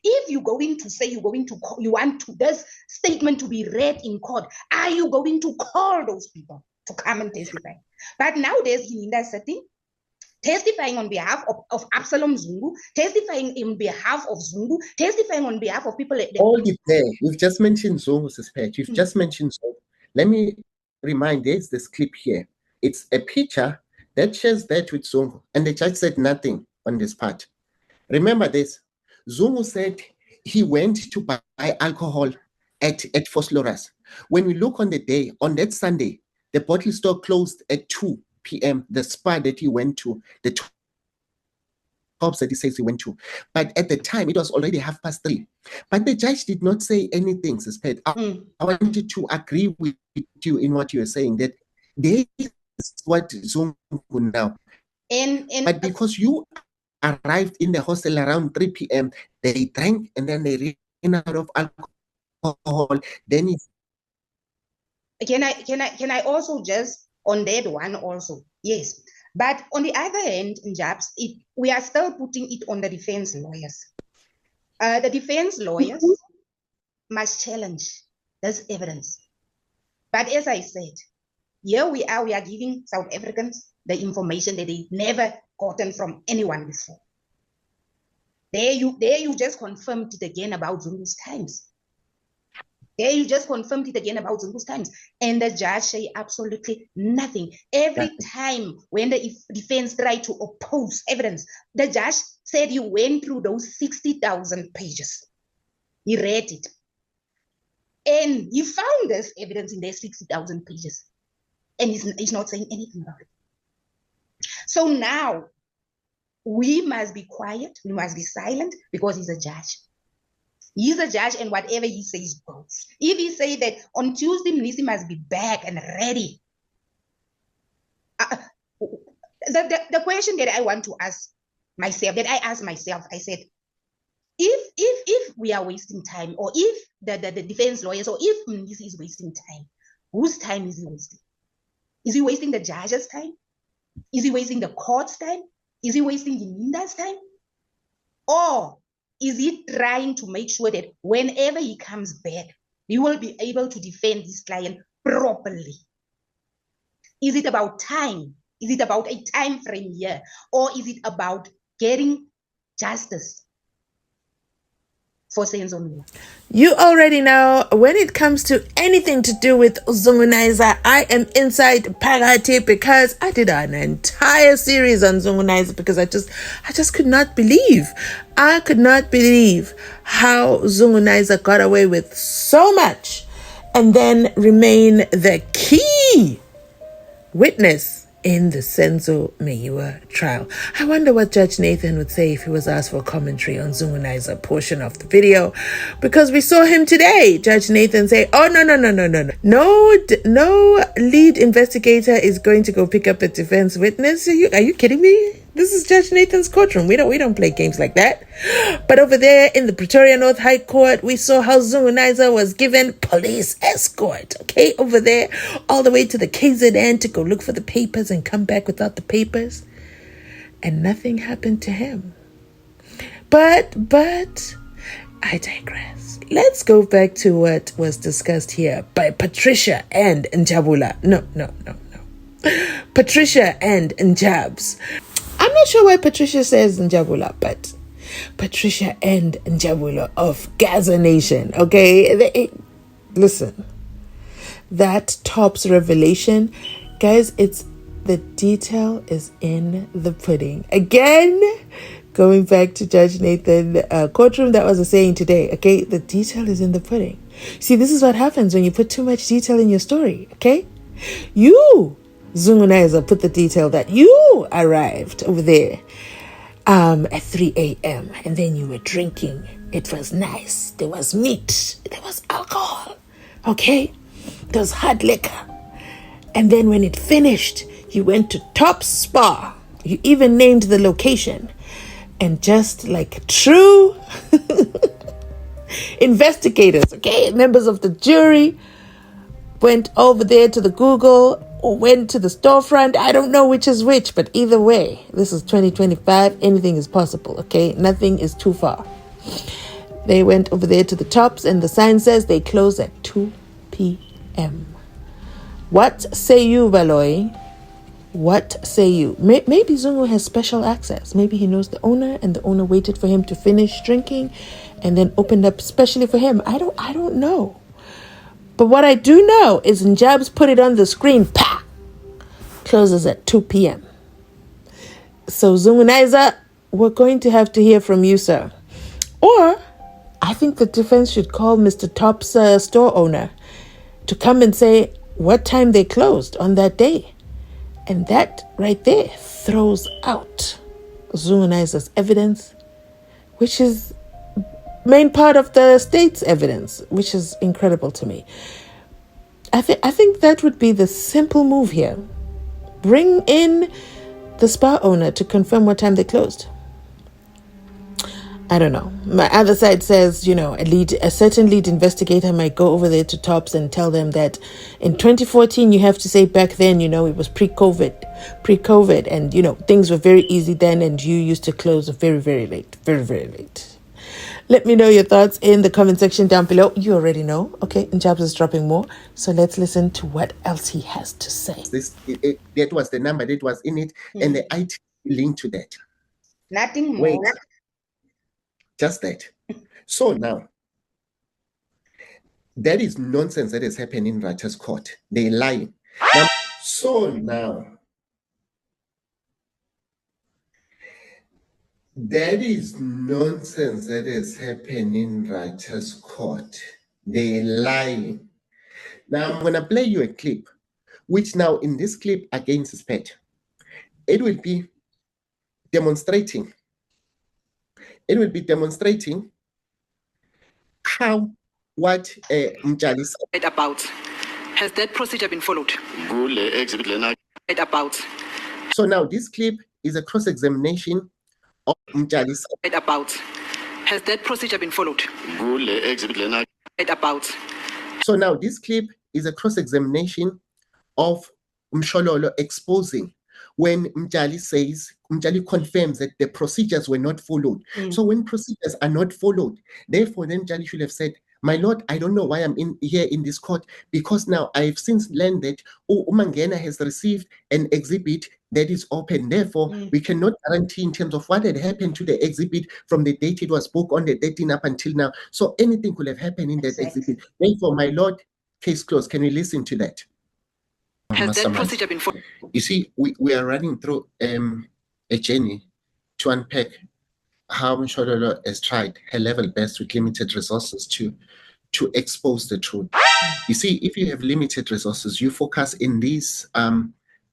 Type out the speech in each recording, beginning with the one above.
if you're going to say you want this statement to be read in court, are you going to call those people to come and testify? But nowadays, in that setting, testifying on behalf of Absalom Zungu, testifying on behalf of Zungu, testifying on behalf of people. All is there. We've just mentioned Zungu, Suspect. You've just mentioned Zungu. Let me remind, there's this clip here. It's a picture that shares that with Zungu, and the judge said nothing on this part. Remember this. Zungu said he went to buy alcohol at Fosloras. When we look on the day, on that Sunday, the bottle store closed at 2 p.m., the spa that he went to, the pubs that he says he went to. But at the time, it was already 3:30. But the judge did not say anything, Suspect. I wanted to agree with you in what you were saying, that there is what Zungu now. But because you arrived in the hostel around 3 p.m., they drank and then they ran out of alcohol. Then can I also just on that one also? Yes. But on the other hand, Njabz, we are still putting it on the defense lawyers. The defense lawyers must challenge this evidence. But as I said, here we are giving South Africans the information that they've never gotten from anyone before. There you just confirmed it again about Zungu's times. There you just confirmed it again about Zungu's times. And the judge say absolutely nothing. Every time when the defense tried to oppose evidence, the judge said you went through those 60,000 pages. He read it. And he found this evidence in their 60,000 pages. And he's not saying anything about it. So now, we must be quiet, we must be silent, because he's a judge. He's a judge, and whatever he says goes. If he say that on Tuesday, Mnisi must be back and ready. The question that I want to ask myself, that I asked myself, I said, if we are wasting time, or if the defense lawyers, or if Mnisi is wasting time, whose time is he wasting? Is he wasting the judge's time? Is he wasting the court's time? Is he wasting Yiminda's time? Or is he trying to make sure that whenever he comes back, he will be able to defend his client properly? Is it about time? Is it about a time frame here? Or is it about getting justice for SENZO MEYIWA? You already know, when it comes to anything to do with Zungunizer, I am inside Phakathi, because I did an entire series on Zungunizer, because I just could not believe. I could not believe how Zungunizer got away with so much and then remain the key witness in the SENZO MEYIWA trial. I wonder what Judge Nathan would say if he was asked for commentary on Zungunizer portion of the video, because we saw him today. Judge Nathan say, "Oh no lead investigator is going to go pick up a defense witness." Are you kidding me? This is Judge Nathan's courtroom. We don't play games like that. But over there in the Pretoria North High Court, we saw how Zungunizer was given police escort. Okay, over there, all the way to the KZN to go look for the papers and come back without the papers. And nothing happened to him. But I digress. Let's go back to what was discussed here by Patricia and Njabula. No. Patricia and Njabz. I'm not sure why Patricia says Njabula, but Patricia and Njabula of Gaza Nation, okay? Listen, that tops revelation. Guys, the detail is in the pudding. Again, going back to Judge Nathan courtroom, that was a saying today, okay? The detail is in the pudding. See, this is what happens when you put too much detail in your story, okay? You, Zungunizer, put the detail that you arrived over there at 3 a.m. and then you were drinking. It was nice. There was meat. There was alcohol. Okay? There was hard liquor. And then when it finished, you went to Top Spa. You even named the location. And just like true investigators, okay, members of the jury, went over there to the Google or went to the storefront. I don't know which is which, but either way, this is 2025. Anything is possible, okay? Nothing is too far. They went over there to the Tops, and the sign says they close at 2 p.m. What say you, Valoy? What say you? Maybe Zungu has special access. Maybe he knows the owner, and the owner waited for him to finish drinking and then opened up specially for him. I don't know. But what I do know is Njabz put it on the screen. Pa! Closes at 2 p.m. So Zungunizer, we're going to have to hear from you, sir. Or I think the defense should call Mr. Top's store owner to come and say what time they closed on that day. And that right there throws out Zungunizer's evidence, which is main part of the state's evidence, which is incredible to me. I think that would be the simple move here. Bring in the spa owner to confirm what time they closed. I don't know. My other side says, a certain lead investigator might go over there to Tops and tell them that in 2014, you have to say back then, it was pre-COVID, and, things were very easy then, and you used to close very, very late, very, very late. Let me know your thoughts in the comment section down below. You already know. Okay, Njabz is dropping more. So let's listen to what else he has to say. That was the number that was in it, and the IT link to that. Nothing more. Wait. Just that. So now, that is nonsense that is happening in RATHA's court. They're lying. That is nonsense that is happening in RATHA's court. They're lying. Now, I'm going to play you a clip, which now in this clip against his pet, it will be demonstrating how what Mjali said about. Has that procedure been followed? About. So now this clip is a cross-examination of Mjali said about. Has that procedure been followed? About. So now this clip is a cross-examination of Mshololo exposing when Mjali confirms that the procedures were not followed. So when procedures are not followed, therefore then Mjali should have said, my lord, I don't know why I'm here in this court, because now I've since learned that Mangena has received an exhibit that is open. Therefore, we cannot guarantee in terms of what had happened to the exhibit from the date it was booked on the 13th up until now. So anything could have happened in that exhibit. Therefore, my lord, case closed. Can we listen to that? Has that procedure been followed? You see, we are running through a journey to unpack how Mshololo has tried her level best with limited resources to expose the truth. You see, if you have limited resources, you focus in these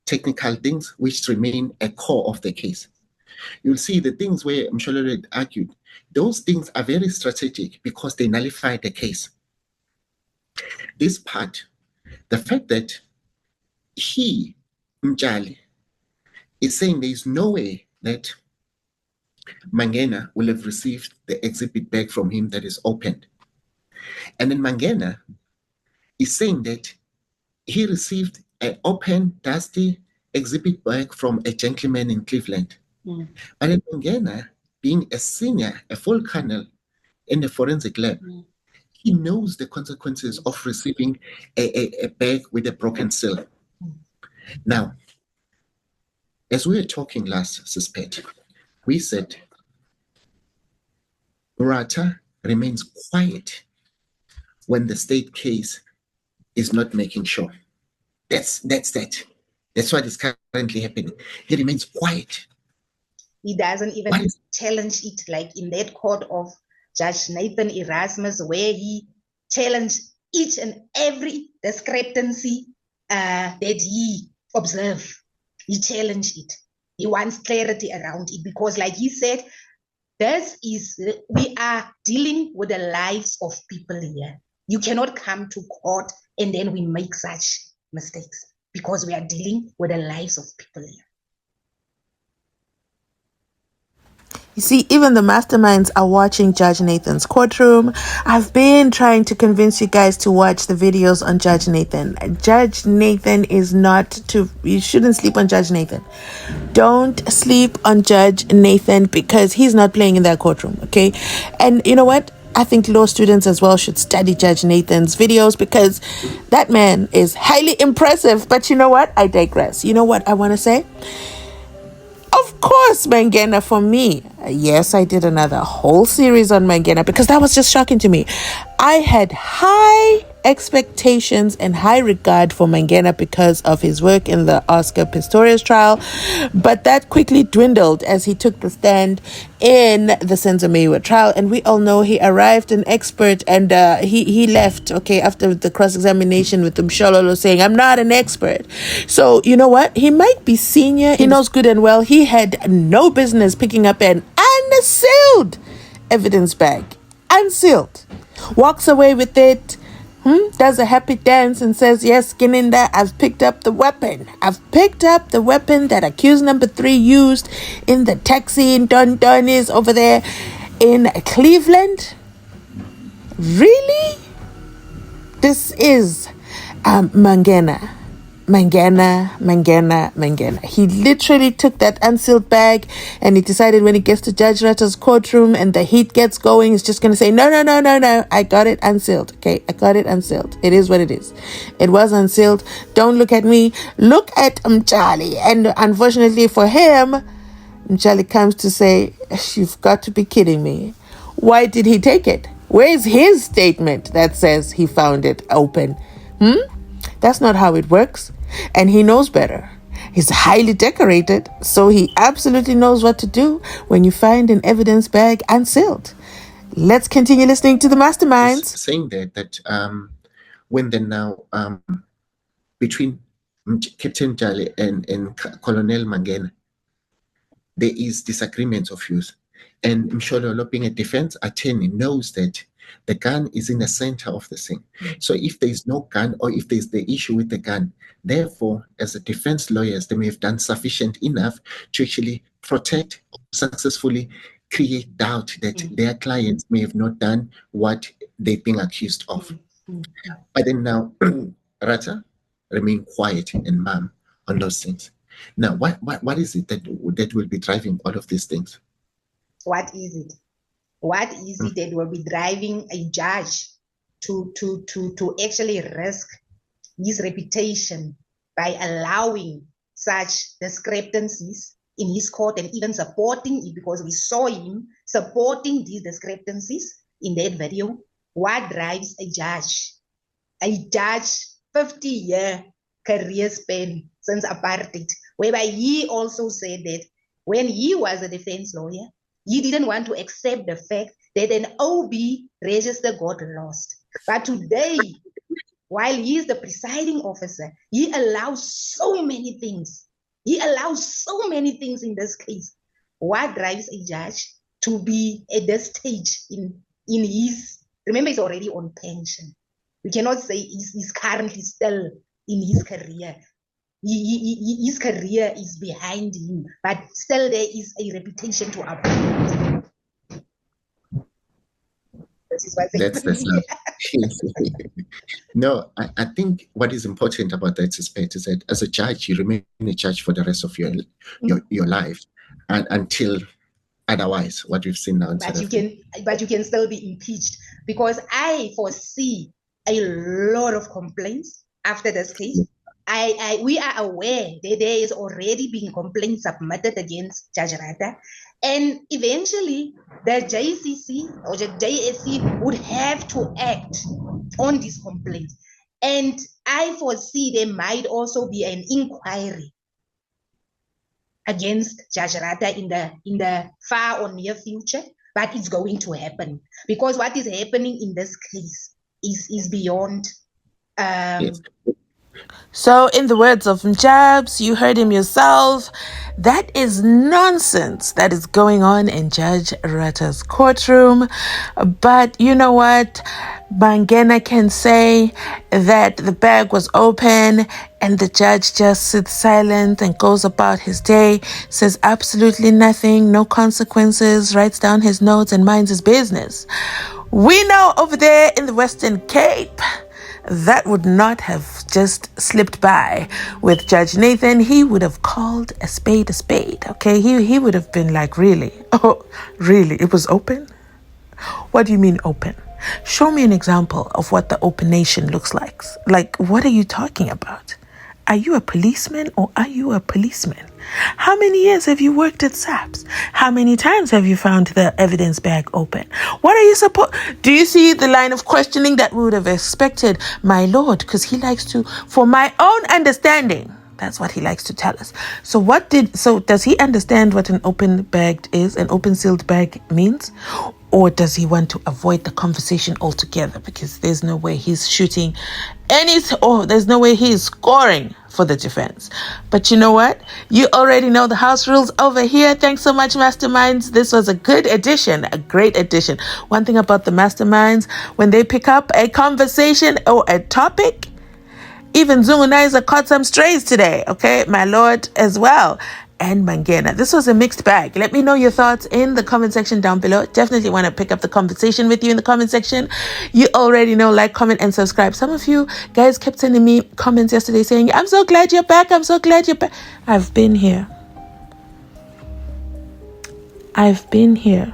technical things which remain a core of the case. You'll see the things where Mshololo had argued, those things are very strategic because they nullify the case. This part, the fact that he, Mjali, is saying there is no way that Mangena will have received the exhibit back from him that is opened. And then Mangena is saying that he received an open, dusty exhibit back from a gentleman in Cleveland. But then Mangena, being a senior, a full colonel in the forensic lab, he knows the consequences of receiving a bag with a broken seal. Now, as we were talking last, suspect, we said RATHA remains quiet when the state case is not making sure. That's that. That's what is currently happening. He remains quiet. He doesn't even challenge it, like in that court of Judge Nathan Erasmus, where he challenged each and every discrepancy that he observed. He challenged it. He wants clarity around it because, like he said, we are dealing with the lives of people here. You cannot come to court and then we make such mistakes because we are dealing with the lives of people here. You see, even the masterminds are watching Judge Nathan's courtroom. I've been trying to convince you guys to watch the videos on Judge Nathan. Judge Nathan is you shouldn't sleep on Judge Nathan. Don't sleep on Judge Nathan because he's not playing in that courtroom, okay? And you know what? I think law students as well should study Judge Nathan's videos because that man is highly impressive. But you know what? I digress. You know what I want to say? Of course, Mangena for me. Yes, I did another whole series on Mangena because that was just shocking to me. I had high expectations and high regard for Mangena because of his work in the Oscar Pistorius trial, but that quickly dwindled as he took the stand in the SENZO MEYIWA trial, and we all know he arrived an expert, and he left after the cross-examination with Mshololo saying, "I'm not an expert." So you know what, he might be senior, he knows good and well he had no business picking up an unsealed evidence bag, unsealed, walks away with it, does a happy dance and says, "Yes, Gininda, I've picked up the weapon. I've picked up the weapon that accused number 3 used in the taxi in Don Donnie's over there in Cleveland." Really? This is Mangena. He literally took that unsealed bag and he decided when he gets to Judge RATHA's courtroom and the heat gets going, he's just going to say, no, I got it unsealed. Okay, I got it unsealed. It is what it is. It was unsealed. Don't look at me. Look at Mchali. And unfortunately for him, Mchali comes to say, "You've got to be kidding me. Why did he take it? Where's his statement that says he found it open? That's not how it works. And he knows better. He's highly decorated, so he absolutely knows what to do when you find an evidence bag unsealed. Let's continue listening to the masterminds. Saying that when they're now between Captain Jale and Colonel Mangena, there is disagreements of views. And Mshololo, being a defense attorney, knows that the gun is in the center of the scene. So if there is no gun, or if there's the issue with the gun, therefore, as a defense lawyers, they may have done sufficient enough to actually protect, successfully create doubt that their clients may have not done what they've been accused of. But then now, RATHA remain quiet and mum on those things. Now, what is it that will be driving all of these things? What is it? What is it that will be driving a judge to actually risk his reputation by allowing such discrepancies in his court and even supporting it, because we saw him supporting these discrepancies in that video? What drives a judge? A judge, 50-year career span since apartheid, whereby he also said that when he was a defense lawyer, he didn't want to accept the fact that an OB register got lost. But today, while he is the presiding officer, he allows so many things. He allows so many things in this case. What drives a judge to be at this stage in his, remember he's already on pension. We cannot say he's currently still in his career. His career is behind him, but still there is a reputation to uphold. That's the No, I think what is important about that is that as a judge, you remain a judge for the rest of your life, and until otherwise, what we've seen now. But you can still be impeached, because I foresee a lot of complaints after this case. We are aware that there is already been complaints submitted against Judge RATHA, and eventually the JCC or the JSC would have to act on these complaints. And I foresee there might also be an inquiry against Judge RATHA in the far or near future, but it's going to happen, because what is happening in this case is beyond. Yes. So, in the words of Njabz, you heard him yourself, that is nonsense that is going on in Judge RATHA's courtroom. But you know what? Mangena can say that the bag was open and the judge just sits silent and goes about his day, says absolutely nothing, no consequences, writes down his notes and minds his business. We know over there in the Western Cape, that would not have just slipped by with Judge Nathan. He would have called a spade, okay? He would have been like, really? Oh, really? It was open? What do you mean open? Show me an example of what the open nation looks like. Like, what are you talking about? Are you a policeman or are you a policeman? How many years have you worked at SAPS? How many times have you found the evidence bag open? What are you supposed... Do you see the line of questioning that we would have expected? My lord, because he likes to... For my own understanding... That's what he likes to tell us. So does he understand what an open bag is, an open sealed bag means? Or does he want to avoid the conversation altogether? Because there's no way he's shooting there's no way he's scoring for the defense. But you know what? You already know the house rules over here. Thanks so much, Masterminds. This was a good addition, a great addition. One thing about the Masterminds, when they pick up a conversation or a topic, even Zungunizer caught some strays today, okay? My lord as well. And Mangena. This was a mixed bag. Let me know your thoughts in the comment section down below. Definitely want to pick up the conversation with you in the comment section. You already know, like, comment, and subscribe. Some of you guys kept sending me comments yesterday saying, I'm so glad you're back. I'm so glad you're back. I've been here. I've been here.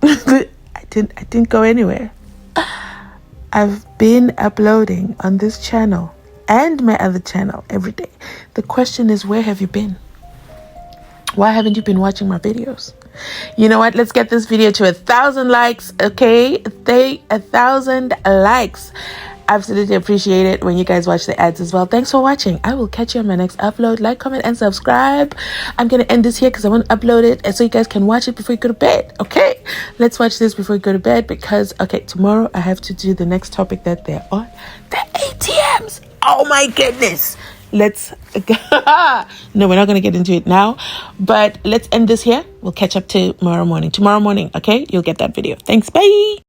I didn't go anywhere. I've been uploading on this channel and my other channel every day. The question is, where have you been? Why haven't you been watching my videos? You know what? Let's get this video to 1,000 likes, okay? 1,000 likes. Absolutely appreciate it when you guys watch the ads as well. Thanks for watching. I will catch you on my next upload. Like, comment, and subscribe. I'm going to end this here because I want to upload it and so you guys can watch it before you go to bed, okay? Let's watch this before you go to bed because, okay, tomorrow I have to do the next topic that they're on. The ATMs. Oh my goodness. No, we're not going to get into it now, but let's end this here. We'll catch up tomorrow morning. Okay? You'll get that video. Thanks. Bye.